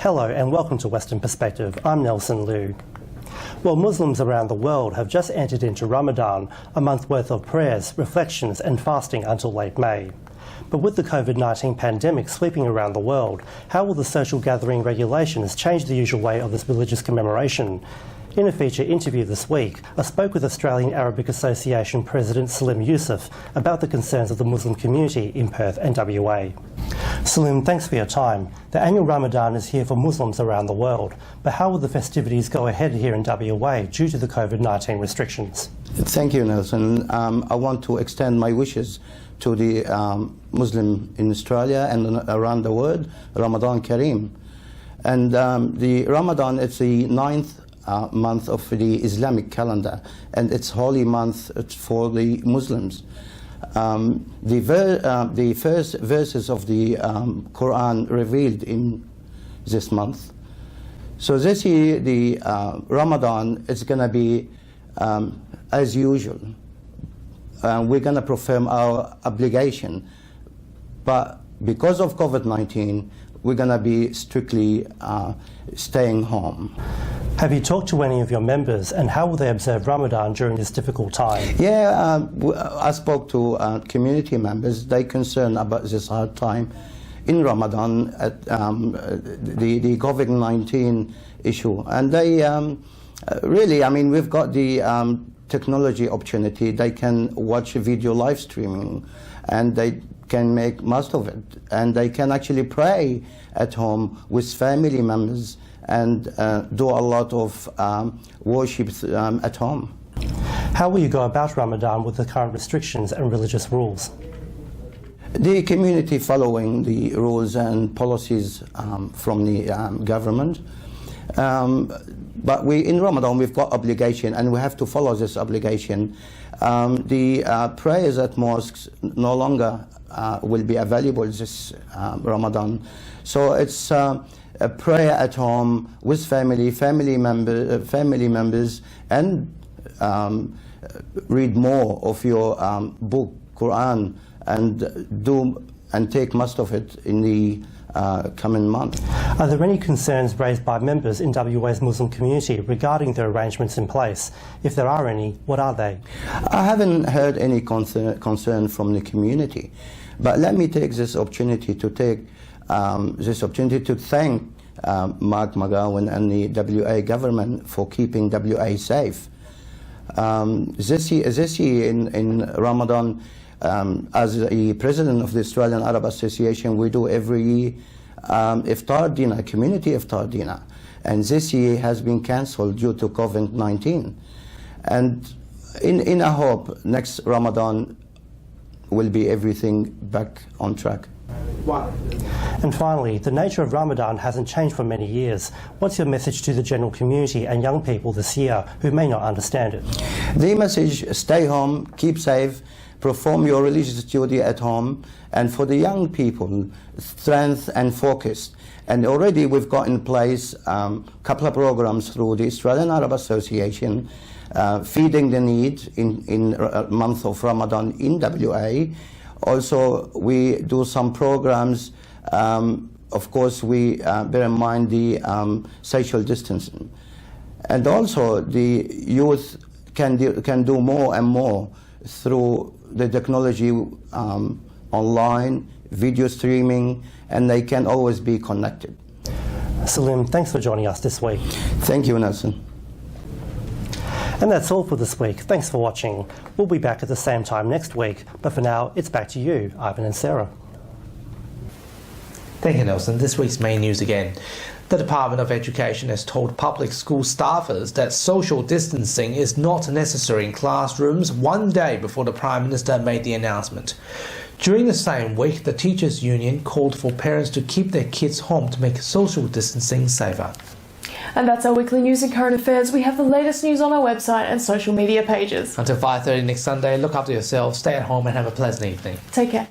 Hello and welcome to Western Perspective. I'm Nelson Liu. Well, Muslims around the world have just entered into Ramadan, a month worth of prayers, reflections and fasting until late May. But with the COVID-19 pandemic sweeping around the world, how will the social gathering regulations change the usual way of this religious commemoration? In a feature interview this week, I spoke with Australian Arabic Association President Salim Youssef about the concerns of the Muslim community in Perth and WA. Salim, thanks for your time. The annual Ramadan is here for Muslims around the world, but how will the festivities go ahead here in WA due to the COVID-19 restrictions? Thank you, Nelson. I want to extend my wishes to the Muslim in Australia and around the world, Ramadan Kareem. And the Ramadan is the 9th month of the Islamic calendar, and it's holy month for the Muslims. The first verses of the Quran revealed in this month. So this year, the Ramadan is going to be as usual. We're going to perform our obligation, but because of COVID-19, we're going to be strictly staying home. Have you talked to any of your members, and how will they observe Ramadan during this difficult time? Yeah, I spoke to community members. They're concerned about this hard time in Ramadan at the COVID-19 issue. And they really, I mean, we've got the technology opportunity. They can watch video live streaming, and they can make most of it. And they can actually pray at home with family members and do a lot of worships at home. How will you go about Ramadan with the current restrictions and religious rules? The community following the rules and policies from the government. But in Ramadan we've got obligation, and we have to follow this obligation. The prayers at mosques no longer will be available this Ramadan. So it's a prayer at home with family members, and read more of your book, Quran, and take most of it in the coming month. Are there any concerns raised by members in WA's Muslim community regarding the arrangements in place? If there are any, what are they? I haven't heard any concern from the community, but let me take this opportunity to thank Mark McGowan and the WA government for keeping WA safe. This year in Ramadan, as the president of the Australian Arab Association, we do every year iftar dinner, community iftar dinner, and this year has been cancelled due to COVID-19. And in a hope next Ramadan will be everything back on track. And finally, the nature of Ramadan hasn't changed for many years. What's your message to the general community and young people this year who may not understand it? The message: stay home, keep safe, perform your religious duty at home, and for the young people, strength and focus. And already we've got in place a couple of programs through the Australian Arab Association, feeding the need in month of Ramadan in WA. Also, we do some programs. Of course, we bear in mind the social distancing. And also, the youth can do more and more through the technology, online, video streaming, and they can always be connected. Salim, thanks for joining us this week. Thank you, Nelson. And that's all for this week. Thanks for watching. We'll be back at the same time next week, but for now, it's back to you, Ivan and Sarah. Thank you, Nelson. This week's main news again. The Department of Education has told public school staffers that social distancing is not necessary in classrooms one day before the Prime Minister made the announcement. During the same week, the Teachers' Union called for parents to keep their kids home to make social distancing safer. And that's our weekly news and current affairs. We have the latest news on our website and social media pages. Until 5:30 next Sunday, look after yourselves, stay at home and have a pleasant evening. Take care.